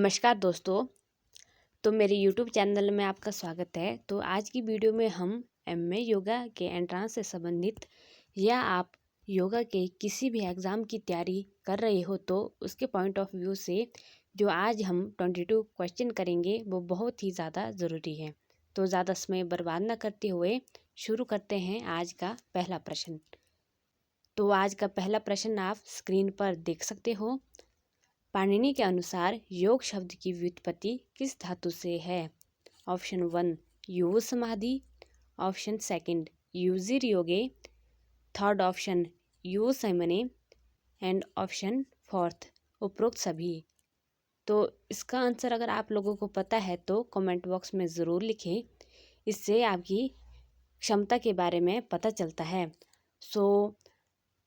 नमस्कार दोस्तों। तो मेरे YouTube चैनल में आपका स्वागत है। तो आज की वीडियो में हम एमए योगा के एंट्रेंस से संबंधित या आप योगा के किसी भी एग्ज़ाम की तैयारी कर रहे हो तो उसके पॉइंट ऑफ व्यू से जो आज हम 22 क्वेश्चन करेंगे वो बहुत ही ज़्यादा ज़रूरी है। तो ज़्यादा समय बर्बाद न करते हुए शुरू करते हैं आज का पहला प्रश्न। तो आज का पहला प्रश्न आप स्क्रीन पर देख सकते हो। पाणिनि के अनुसार योग शब्द की व्युत्पत्ति किस धातु से है? ऑप्शन 1 युव समाधि, ऑप्शन सेकंड युजिर योगे, थर्ड ऑप्शन युव संयमने एंड ऑप्शन फोर्थ उपरोक्त सभी। तो इसका आंसर अगर आप लोगों को पता है तो कमेंट बॉक्स में ज़रूर लिखें, इससे आपकी क्षमता के बारे में पता चलता है।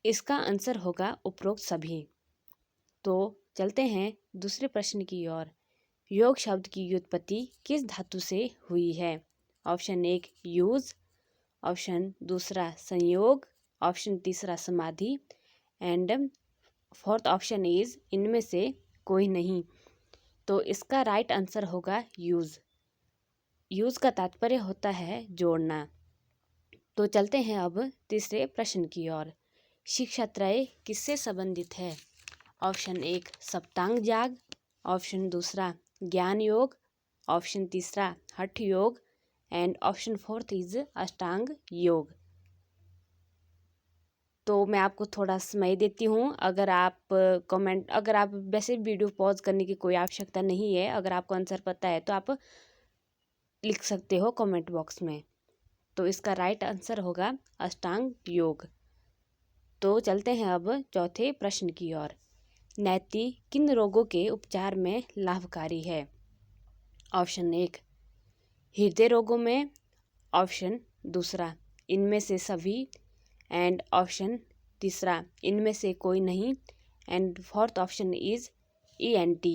इसका आंसर होगा उपरोक्त सभी। तो चलते हैं दूसरे प्रश्न की ओर। योग शब्द की व्युत्पत्ति किस धातु से हुई है? ऑप्शन 1 यूज, ऑप्शन दूसरा संयोग, ऑप्शन तीसरा समाधि एंड फोर्थ ऑप्शन इज इनमें से कोई नहीं। तो इसका राइट आंसर होगा यूज। यूज का तात्पर्य होता है जोड़ना। तो चलते हैं अब तीसरे प्रश्न की ओर। शिक्षात्रय किससे संबंधित है? ऑप्शन 1 सप्तांग जाग, ऑप्शन दूसरा ज्ञान योग, ऑप्शन तीसरा हठ योग एंड ऑप्शन फोर्थ इज अष्टांग योग। तो मैं आपको थोड़ा समय देती हूँ। अगर आप वैसे वीडियो पॉज करने की कोई आवश्यकता नहीं है। अगर आपको आंसर पता है तो आप लिख सकते हो कमेंट बॉक्स में। तो इसका राइट आंसर होगा अष्टांग योग। तो चलते हैं अब चौथे प्रश्न की ओर। नैति किन रोगों के उपचार में लाभकारी है? ऑप्शन 1 हृदय रोगों में, ऑप्शन दूसरा इनमें से सभी एंड ऑप्शन तीसरा इनमें से कोई नहीं and fourth option is ENT।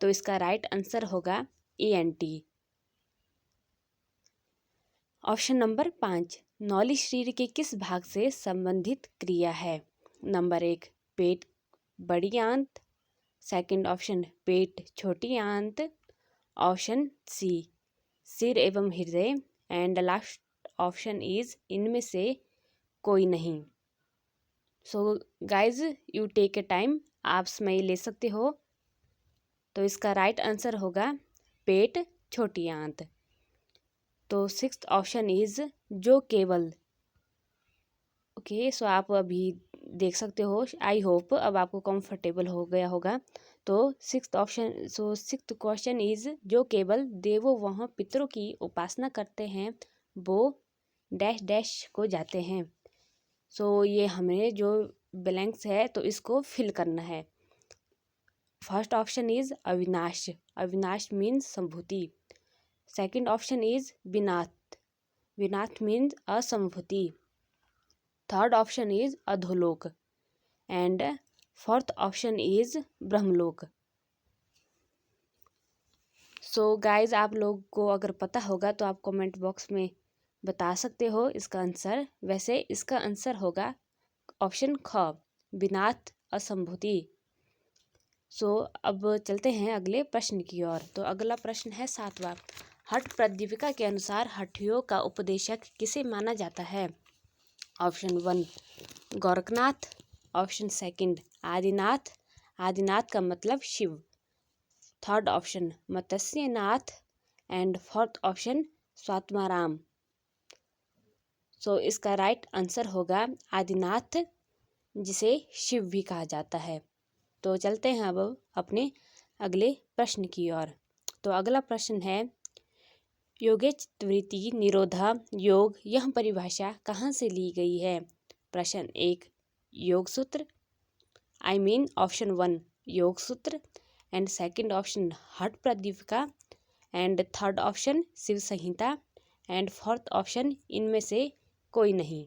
तो इसका राइट आंसर होगा ENT। ऑप्शन नंबर 5 नौली शरीर के किस भाग से संबंधित क्रिया है? नंबर 1 पेट बड़ी आंत, सेकंड ऑप्शन पेट छोटी आंत, ऑप्शन सी सिर एवं हृदय एंड लास्ट ऑप्शन इज इनमें से कोई नहीं। So guys you take a time, आप समय ले सकते हो। तो इसका राइट आंसर होगा पेट छोटी आंत। तो सिक्स्थ ऑप्शन इज जो केवल। ओके, सो आप अभी देख सकते हो। आई होप अब आपको कंफर्टेबल हो गया होगा। तो सिक्स्थ क्वेश्चन इज जो केवल देवों वह पितरों की उपासना करते हैं वो डैश डैश को जाते हैं। ये हमें जो ब्लैंक्स है तो इसको फिल करना है। फर्स्ट ऑप्शन इज अविनाश, अविनाश मीन्स संभूति। सेकंड ऑप्शन इज विनाथ, विनाथ मीन्स असंभूति। थर्ड ऑप्शन इज अधोलोक एंड फोर्थ ऑप्शन इज ब्रह्मलोक। गाइज आप लोग को अगर पता होगा तो आप कमेंट बॉक्स में बता सकते हो इसका आंसर। वैसे इसका आंसर होगा ऑप्शन ख विनाथ असंभूति। अब चलते हैं अगले प्रश्न की ओर। तो अगला प्रश्न है 7वां। हठ प्रदीपिका के अनुसार हठयोग का उपदेशक किसे माना जाता है? Option 1 Gorakhnath, option second Adinath, Adinath का मतलब Shiva, third option Matsyanath and fourth option Swatmarama. इसका राइट आंसर होगा आदिनाथ, जिसे शिव भी कहा जाता है। तो चलते हैं अब अपने अगले प्रश्न की ओर। तो अगला प्रश्न है योगे चित्तवृत्ति निरोधा योग, यह परिभाषा कहाँ से ली गई है? प्रश्न 1 योग सूत्र, आई मीन ऑप्शन 1 योग सूत्र and second option Hatha Pradipika and third option Shiva Samhita and fourth option इनमें से कोई नहीं।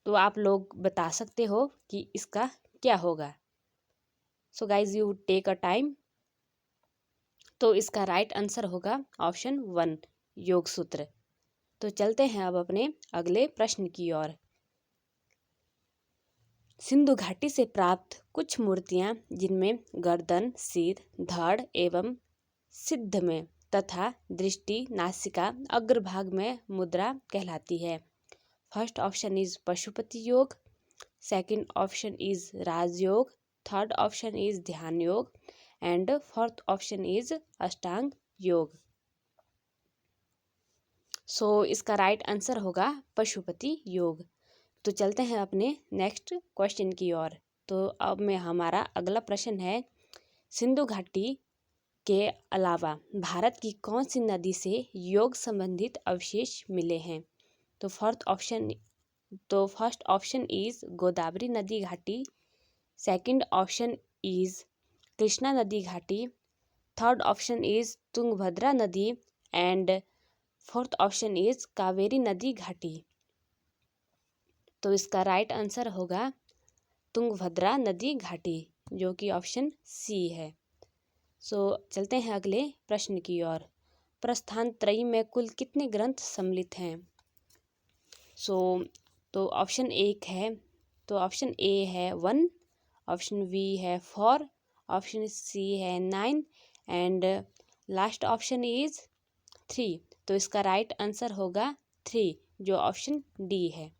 तो आप लोग बता सकते हो कि इसका क्या होगा। Guys you take a time. तो इसका राइट आंसर होगा ऑप्शन 1 योग सूत्र। तो चलते हैं अब अपने अगले प्रश्न की ओर। सिंधु घाटी से प्राप्त कुछ मूर्तियाँ जिनमें गर्दन, सिर, धड़ एवं सिद्ध में तथा दृष्टि, नासिका, अग्रभाग में मुद्रा कहलाती है। First option is Pashupati Yoga, second option is Rajyoga, third option is Dhyan Yoga and fourth option is अष्टांग योग। सो इसका राइट आंसर होगा पशुपति योग। तो चलते हैं अपने नेक्स्ट क्वेश्चन की ओर। तो अब में हमारा अगला प्रश्न है, सिंधु घाटी के अलावा भारत की कौन सी नदी से योग संबंधित अवशेष मिले हैं? तो फर्स्ट ऑप्शन इज गोदावरी नदी घाटी, सेकंड ऑप्शन इज कृष्णा नदी घाटी, थर्ड ऑप्शन इज तुंगभद्रा नदी and fourth option is Kaveri नदी घाटी। तो इसका राइट आंसर होगा तुंगभद्रा नदी घाटी, जो कि ऑप्शन सी है। सो चलते हैं अगले प्रश्न की ओर। प्रस्थान त्रयी में कुल कितने ग्रंथ सम्मिलित हैं? तो ऑप्शन ए है 1, ऑप्शन बी है 4, ऑप्शन सी है 9 एंड लास्ट ऑप्शन इज 3। तो इसका राइट आंसर होगा 3, जो ऑप्शन डी है।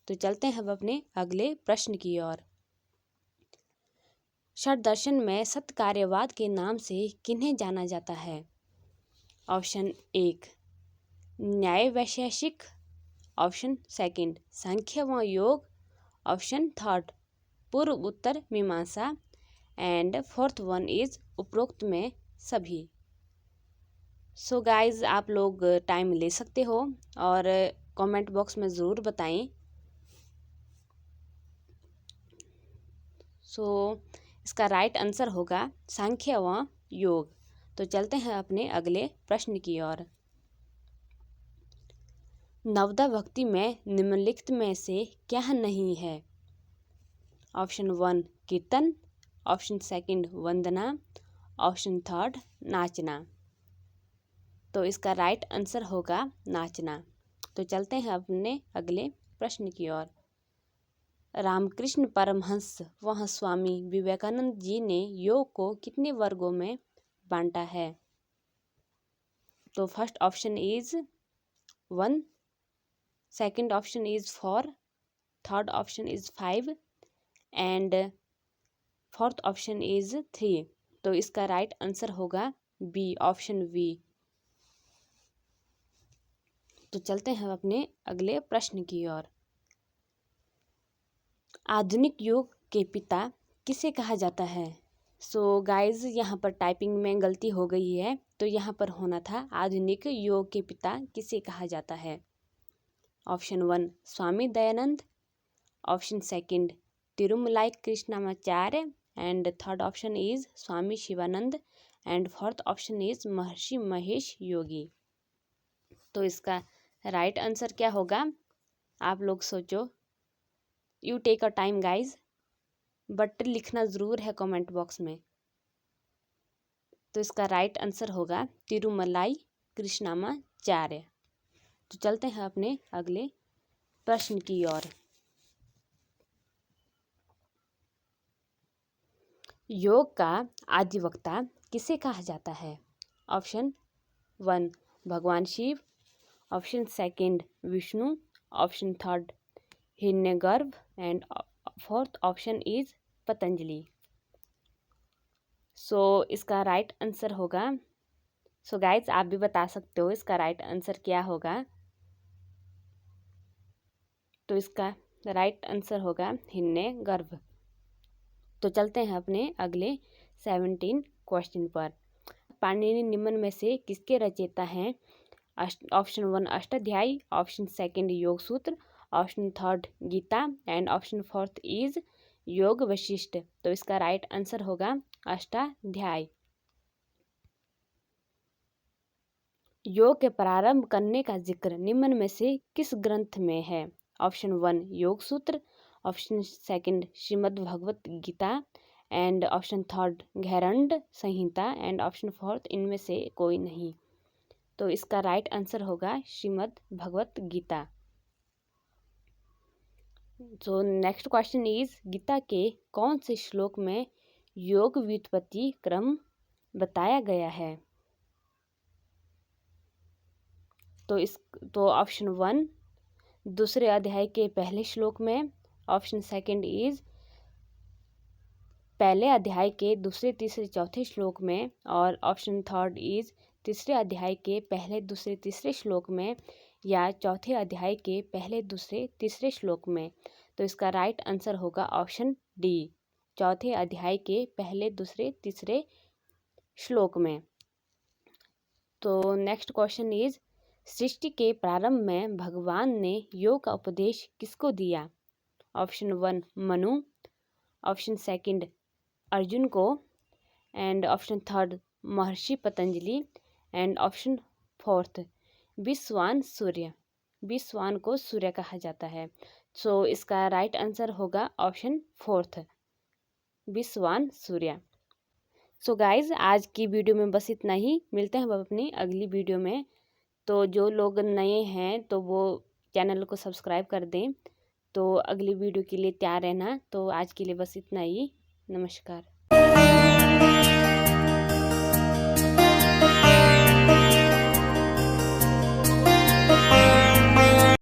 तो चलते हैं अब अपने अगले प्रश्न की ओर। षट दर्शन में सत्कार्यवाद के नाम से किन्हें जाना जाता है? ऑप्शन 1 न्याय वैशेषिक, ऑप्शन सेकंड सांख्य व योग, ऑप्शन थर्ड पूर्व उत्तर मीमांसा एंड फोर्थ वन इज उपरोक्त में सभी। सो गाइज, आप लोग टाइम ले सकते हो और कमेंट बॉक्स में ज़रूर बताएं। सो इसका राइट आंसर होगा सांख्य व योग। तो चलते हैं अपने अगले प्रश्न की ओर। नवदा भक्ति में निम्नलिखित में से क्या नहीं है? ऑप्शन 1 कीर्तन, ऑप्शन सेकंड वंदना, ऑप्शन थर्ड नाचना। तो इसका राइट आंसर होगा नाचना। तो चलते हैं अपने अगले प्रश्न की ओर। रामकृष्ण परमहंस व स्वामी विवेकानंद जी ने योग को कितने वर्गों में बांटा है? तो first option is 1, second option is 4, third option is 5 and fourth option is 3। तो इसका राइट आंसर होगा बी, ऑप्शन बी। तो चलते हैं अपने अगले प्रश्न की ओर। आधुनिक योग के पिता किसे कहा जाता है? सो गाइज, यहाँ पर टाइपिंग में गलती हो गई है, तो यहाँ पर होना था आधुनिक योग के पिता किसे कहा जाता है। Option 1 Swami Dayanand, option second Tirumalai Krishnamacharya and third option is Swami Sivananda and fourth option is Maharishi Mahesh योगी। तो इसका राइट आंसर क्या होगा? आप लोग सोचो, you take a time guys, but लिखना ज़रूर है कमेंट बॉक्स में। तो इसका राइट आंसर होगा तिरुमलाई कृष्णामाचार्य। तो चलते हैं अपने अगले प्रश्न की ओर। योग का आदिवक्ता किसे कहा जाता है? Option 1 Bhagwan Shiva, option second Vishnu, option third Hiranyagarbha and fourth option is Patanjali. So इसका राइट आंसर होगा, सो गाइज आप भी बता सकते हो इसका राइट आंसर क्या होगा। तो इसका राइट आंसर होगा हिरण्यगर्भ। तो चलते हैं अपने अगले 17 क्वेश्चन पर। पाणिनि निम्न में से किसके रचयिता हैं? Option 1 Ashtadhyayi, option second Yoga Sutra, option third Gita and option fourth is Yoga Vashistha. तो इसका राइट आंसर होगा अष्टाध्यायी। योग के प्रारंभ करने का जिक्र निम्न में से किस ग्रंथ में है? Option 1 Yoga Sutra, option second Shrimad Bhagavad Gita and option third Gheranda Samhita and option fourth इनमें से कोई नहीं। तो इसका राइट आंसर होगा श्रीमद् भगवत गीता। तो नेक्स्ट क्वेश्चन इज गीता के कौन से श्लोक में योग व्युत्पत्ति क्रम बताया गया है? तो ऑप्शन 1 दूसरे अध्याय के पहले श्लोक में, ऑप्शन सेकंड इज पहले अध्याय के दूसरे तीसरे चौथे श्लोक में, और ऑप्शन थर्ड इज तीसरे अध्याय के पहले दूसरे तीसरे श्लोक में, या चौथे अध्याय के पहले दूसरे तीसरे श्लोक में। तो इसका राइट आंसर होगा ऑप्शन डी, चौथे अध्याय के पहले दूसरे तीसरे श्लोक में। तो नेक्स्ट क्वेश्चन इज सृष्टि के प्रारंभ में भगवान ने योग का उपदेश किसको दिया? Option 1 Manu, option second Arjun को, and option third Maharshi Patanjali, and option fourth विश्वान सूर्य। विश्वान को सूर्य कहा जाता है। सो इसका राइट आंसर होगा ऑप्शन फोर्थ विश्वान सूर्य। सो गाइज आज की वीडियो में बस इतना ही, मिलते हैं अब अपनी अगली वीडियो में। तो जो लोग नए हैं तो वो चैनल को सब्सक्राइब कर दें। तो अगली वीडियो के लिए तैयार रहना। तो आज के लिए बस इतना ही, नमस्कार।